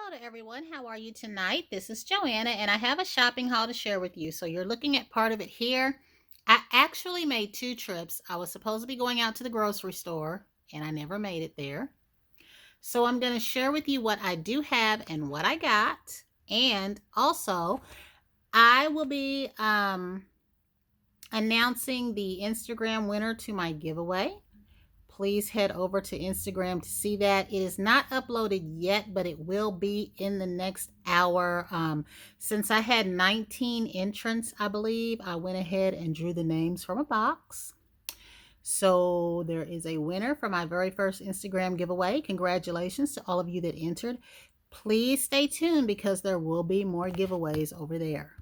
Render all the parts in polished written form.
Hello to everyone. How are you tonight? This is Joanna, and I have a shopping haul to share with you. So you're looking at part of it here. I actually made two trips. I was supposed to be going out to the grocery store, and I never made it there. So I'm going to share with you what I do have and what I got. And also, I will be announcing the Instagram winner to my giveaway. Please head over to Instagram to see that. It is not uploaded yet, but it will be in the next hour. Since I had 19 entrants, I believe, I went ahead and drew the names from a box. So there is a winner for my very first Instagram giveaway. Congratulations to all of you that entered. Please stay tuned because there will be more giveaways over there.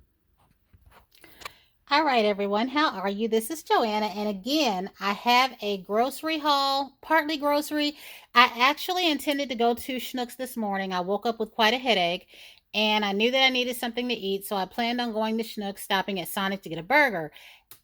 All right, everyone, how are you? This is Joanna, and again, I have a grocery haul, partly grocery. I actually intended to go to Schnucks this morning. I woke up with quite a headache, and I knew that I needed something to eat, so I planned on going to Schnucks, stopping at Sonic to get a burger.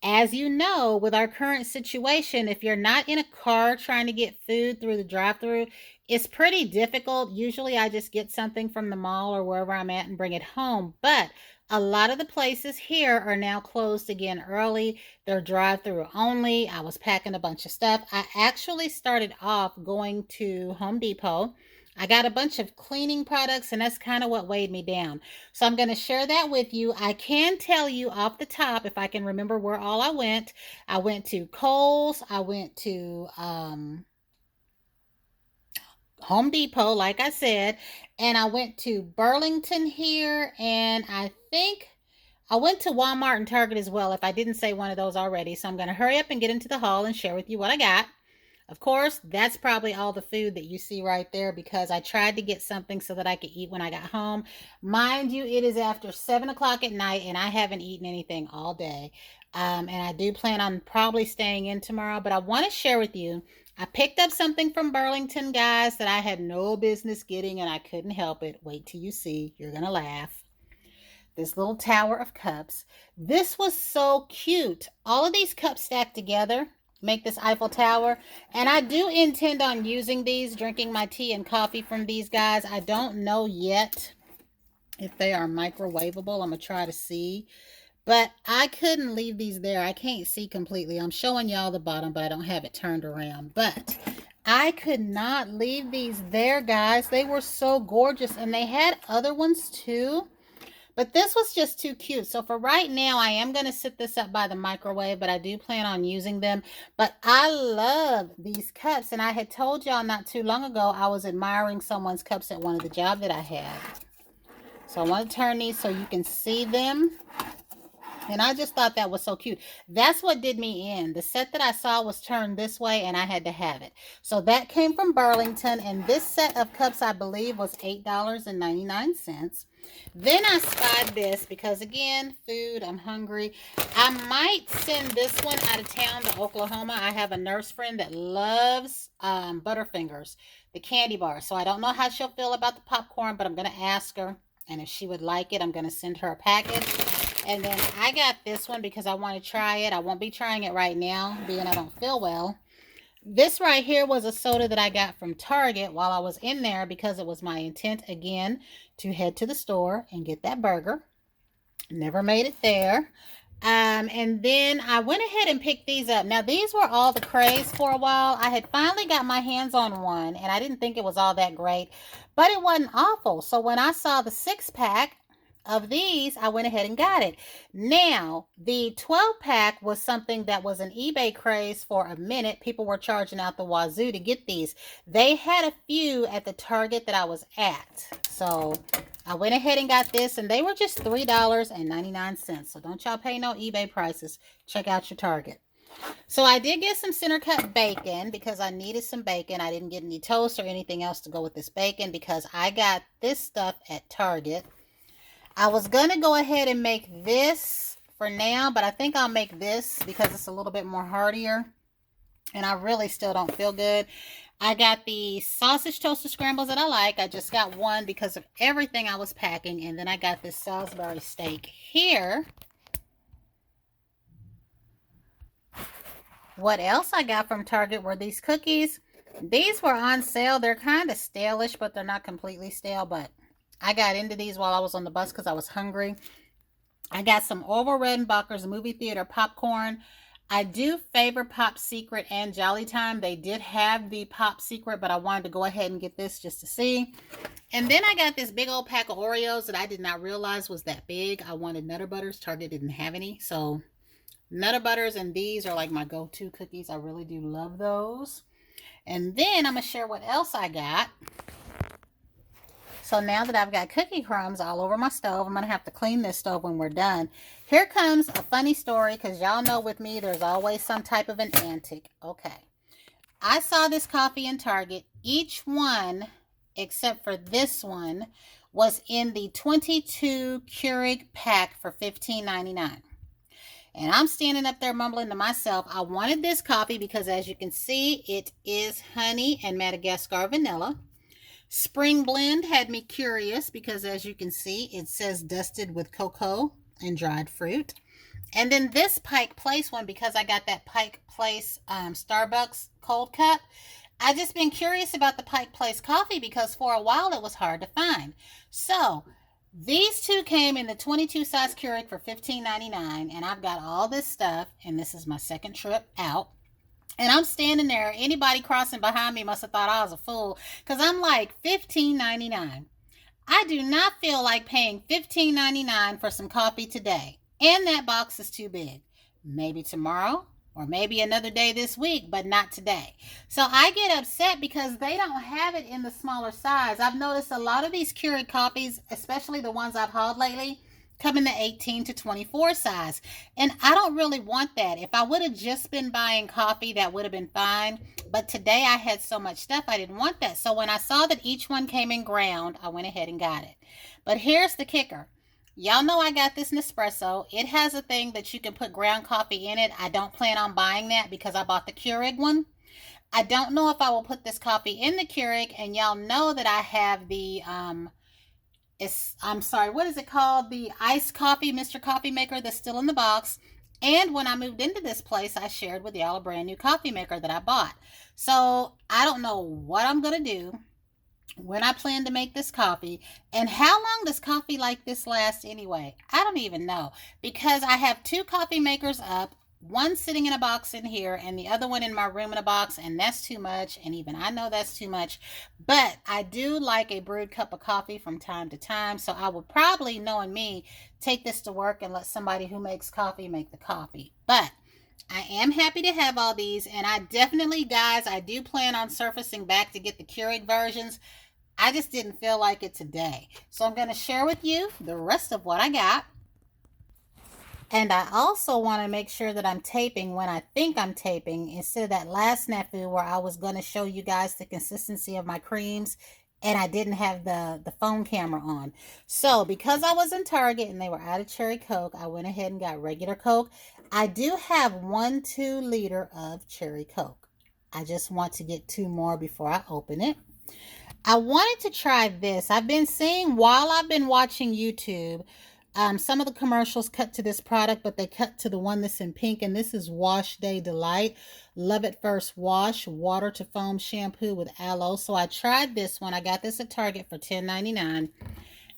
As you know, with our current situation, if you're not in a car trying to get food through the drive-through, it's pretty difficult. Usually I just get something from the mall or wherever I'm at and bring it home. But a lot of the places here are now closed again early. They're drive-through only. I was packing a bunch of stuff. I actually started off going to Home Depot. I got a bunch of cleaning products, and that's kind of what weighed me down. So I'm going to share that with you. I can tell you off the top, if I can remember where all I went. I went to Kohl's. I went to Home Depot, like I said, and I went to Burlington here, and I think I went to Walmart and Target as well, if I didn't say one of those already. So I'm going to hurry up and get into the haul and share with you what I got. Of course, that's probably all the food that you see right there because I tried to get something so that I could eat when I got home. Mind you, it is after 7 o'clock at night and I haven't eaten anything all day. And I do plan on probably staying in tomorrow, but I want to share with you. I picked up something from Burlington, guys, that I had no business getting and I couldn't help it. Wait till you see. You're going to laugh. This little tower of cups. This was so cute. All of these cups stacked together make this Eiffel Tower. And I do intend on using these, drinking my tea and coffee from these guys. I don't know yet if they are microwavable. I'm going to try to see. But I couldn't leave these there. I can't see completely. I'm showing y'all the bottom, but I don't have it turned around. But I could not leave these there, guys. They were so gorgeous. And they had other ones too. But this was just too cute. So for right now, I am going to sit this up by the microwave, but I do plan on using them. But I love these cups. And I had told y'all not too long ago, I was admiring someone's cups at one of the jobs that I had. So I want to turn these so you can see them. And I just thought that was so cute. That's what did me in. The set that I saw was turned this way and I had to have it. So that came from Burlington. And this set of cups, I believe, was $8.99. Then I spied this because, again, food, I'm hungry. I might send this one out of town to Oklahoma. I have a nurse friend that loves Butterfingers, the candy bar. So I don't know how she'll feel about the popcorn, but I'm going to ask her. And if she would like it, I'm going to send her a package. And then I got this one because I want to try it. I won't be trying it right now, being I don't feel well. This right here was a soda that I got from Target while I was in there because it was my intent, again, to head to the store and get that burger. Never made it there. And then I went ahead and picked these up. Now, these were all the craze for a while. I had finally got my hands on one, and I didn't think it was all that great, but it wasn't awful. So when I saw the 6-pack of these, I went ahead and got it. Now, the 12-pack was something that was an eBay craze for a minute. People were charging out the wazoo to get these. They had a few at the Target that I was at. So I went ahead and got this, and they were just $3.99. So don't y'all pay no eBay prices. Check out your Target. So I did get some center cut bacon because I needed some bacon. I didn't get any toast or anything else to go with this bacon because I got this stuff at Target. I was going to go ahead and make this for now, but I think I'll make this because it's a little bit more heartier. And I really still don't feel good. I got the sausage toaster scrambles that I like. I just got one because of everything I was packing. And then I got this Salisbury steak here. What else I got from Target were these cookies. These were on sale. They're kind of stale-ish, but they're not completely stale. But I got into these while I was on the bus because I was hungry. I got some Orville Redenbacher's movie theater popcorn. I do favor Pop Secret and Jolly Time. They did have the Pop Secret, but I wanted to go ahead and get this just to see. And then I got this big old pack of Oreos that I did not realize was that big. I wanted Nutter Butters. Target didn't have any. So Nutter Butters and these are like my go-to cookies. I really do love those. And then I'm going to share what else I got. So now that I've got cookie crumbs all over my stove, I'm going to have to clean this stove when we're done. Here comes a funny story, because y'all know with me, there's always some type of an antic. Okay. I saw this coffee in Target. Each one, except for this one, was in the 22 Keurig pack for $15.99. And I'm standing up there mumbling to myself, I wanted this coffee because, as you can see, it is honey and Madagascar vanilla. Spring Blend had me curious because, as you can see, it says dusted with cocoa and dried fruit. And then this Pike Place one, because I got that Pike Place Starbucks cold cup. I just been curious about the Pike Place coffee because for a while it was hard to find. So these two came in the 22 size Keurig for $15.99, and I've got all this stuff, and this is my second trip out. And I'm standing there. Anybody crossing behind me must have thought I was a fool, because I'm like, $15.99. I do not feel like paying $15.99 for some coffee today. And that box is too big. Maybe tomorrow, or maybe another day this week, but not today. So I get upset because they don't have it in the smaller size. I've noticed a lot of these Keurig coffees, especially the ones I've hauled lately, come in the 18 to 24 size. And I don't really want that. If I would have just been buying coffee, that would have been fine. But today I had so much stuff, I didn't want that. So when I saw that each one came in ground, I went ahead and got it. But here's the kicker. Y'all know I got this Nespresso. It has a thing that you can put ground coffee in it. I don't plan on buying that because I bought the Keurig one. I don't know if I will put this coffee in the Keurig. And y'all know that I have the what is it called? The iced coffee, Mr. Coffee Maker, that's still in the box. And when I moved into this place, I shared with y'all a brand new coffee maker that I bought. So I don't know what I'm going to do when I plan to make this coffee. And how long does coffee like this last anyway? I don't even know, because I have two coffee makers up. One sitting in a box in here and the other one in my room in a box, and that's too much, and even I know that's too much. But I do like a brewed cup of coffee from time to time, so I will probably, knowing me, take this to work and let somebody who makes coffee make the coffee. But I am happy to have all these, and I definitely, guys, I do plan on surfacing back to get the Keurig versions. I just didn't feel like it today. So I'm going to share with you the rest of what I got. And I also want to make sure that I'm taping when I think I'm taping, instead of that last snafu where I was going to show you guys the consistency of my creams and I didn't have the phone camera on. So because I was in Target and they were out of cherry Coke, I went ahead and got regular Coke. I do have 1 2-liter of cherry Coke. I just want to get 2 more before I open it. I wanted to try this. I've been seeing, while I've been watching YouTube, some of the commercials cut to this product, but they cut to the one that's in pink, and this is Wash Day Delight. Love It First Wash, water to foam shampoo with aloe. So I tried this one. I got this at Target for $10.99,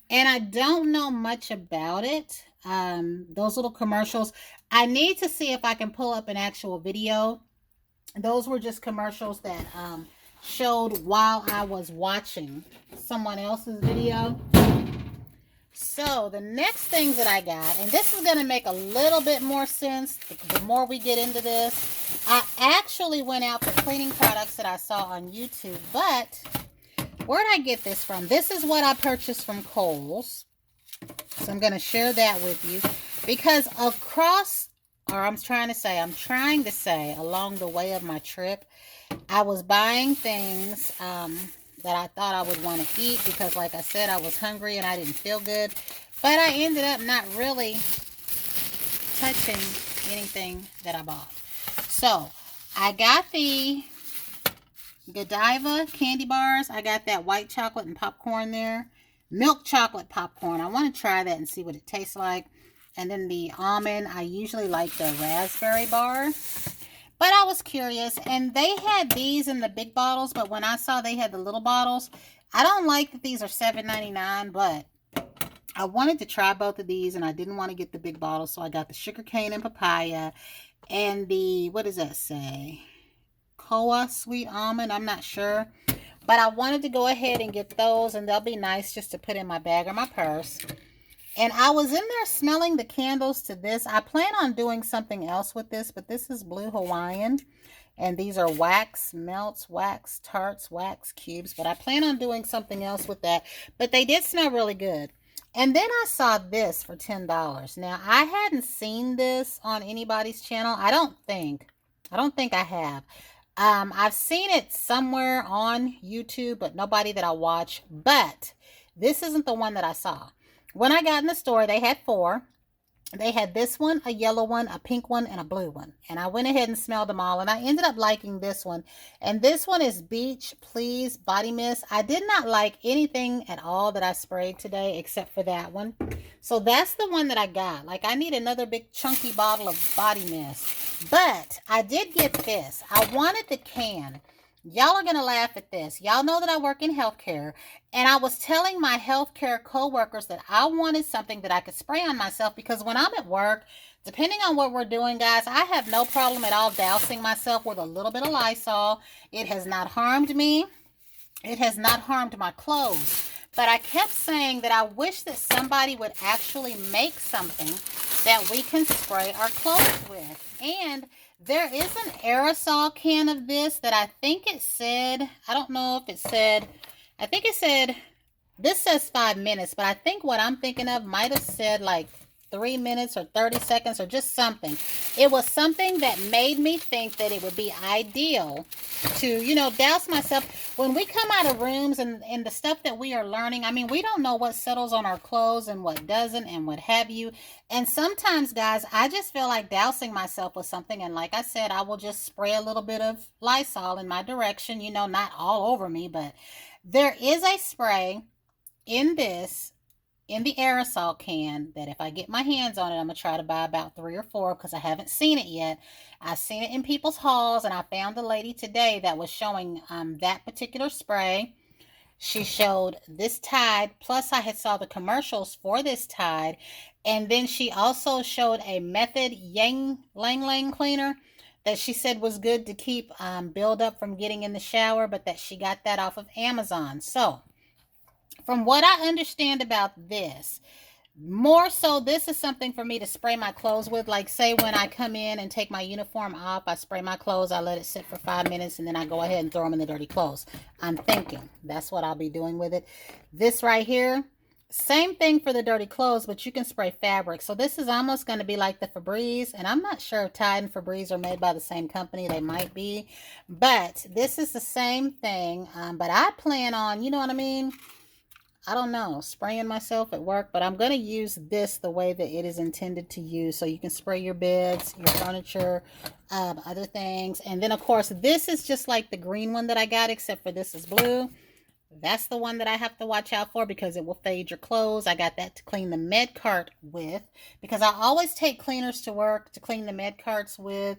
and I don't know much about it. Those little commercials, I need to see if I can pull up an actual video. Those were just commercials that showed while I was watching someone else's video. So the next things that I got, and this is going to make a little bit more sense the more we get into this. I actually went out for cleaning products that I saw on YouTube, but where did I get this from? This is what I purchased from Kohl's. So I'm going to share that with you, because I'm trying to say along the way of my trip, I was buying things that I thought I would want to eat because, like I said, I was hungry and I didn't feel good. But I ended up not really touching anything that I bought. So I got the Godiva candy bars. I got that white chocolate and popcorn there. Milk chocolate popcorn. I want to try that and see what it tastes like. And then the almond. I usually like the raspberry bar. But I was curious, and they had these in the big bottles, but when I saw they had the little bottles, I don't like that these are $7.99, but I wanted to try both of these and I didn't want to get the big bottle, so I got the sugar cane and papaya and the, what does that say? Koa sweet almond, I'm not sure. But I wanted to go ahead and get those, and they'll be nice just to put in my bag or my purse. And I was in there smelling the candles to this. I plan on doing something else with this, but this is Blue Hawaiian. And these are wax melts, wax tarts, wax cubes. But I plan on doing something else with that. But they did smell really good. And then I saw this for $10. Now, I hadn't seen this on anybody's channel. I don't think. I have. I've seen it somewhere on YouTube, but nobody that I watch. But this isn't the one that I saw. When I got in the store, they had four. They had this one, a yellow one, a pink one, and a blue one. And I went ahead and smelled them all. And I ended up liking this one. And this one is Beach Please Body Mist. I did not like anything at all that I sprayed today except for that one. So that's the one that I got. Like, I need another big chunky bottle of body mist. But I did get this. I wanted the can. Y'all are going to laugh at this. Y'all know that I work in healthcare, and I was telling my healthcare coworkers that I wanted something that I could spray on myself because when I'm at work, depending on what we're doing, guys, I have no problem at all dousing myself with a little bit of Lysol. It has not harmed me. It has not harmed my clothes. But I kept saying that I wish that somebody would actually make something that we can spray our clothes with. And there is an aerosol can of this that I think it said, I don't know if it said, I think it said, this says 5 minutes, but I think what I'm thinking of might have said like 3 minutes or 30 seconds or just something. It was something that made me think that it would be ideal to, douse myself. When we come out of rooms and the stuff that we are learning, I mean, we don't know what settles on our clothes and what doesn't and what have you. And sometimes, guys, I just feel like dousing myself with something. And like I said, I will just spray a little bit of Lysol in my direction, not all over me. But there is a spray in the aerosol can that if I get my hands on it, I'm going to try to buy about 3 or 4 because I haven't seen it yet. I've seen it in people's hauls, and I found a lady today that was showing that particular spray. She showed this Tide, plus I had saw the commercials for this Tide, and then she also showed a Method Yang Lang Lang cleaner that she said was good to keep build up from getting in the shower, but that she got that off of Amazon. So, from what I understand about this, more so, this is something for me to spray my clothes with. Like, say, when I come in and take my uniform off, I spray my clothes, I let it sit for 5 minutes, and then I go ahead and throw them in the dirty clothes. I'm thinking that's what I'll be doing with it. This right here, same thing for the dirty clothes, but you can spray fabric. So this is almost going to be like the Febreze, and I'm not sure if Tide and Febreze are made by the same company. They might be, but this is the same thing. But I plan on, you know what I mean? I don't know, spraying myself at work, but I'm going to use this the way that it is intended to use. So you can spray your beds, your furniture, other things. And then, of course, this is just like the green one that I got, except for this is blue. That's the one that I have to watch out for because it will fade your clothes. I got that to clean the med cart with because I always take cleaners to work to clean the med carts with.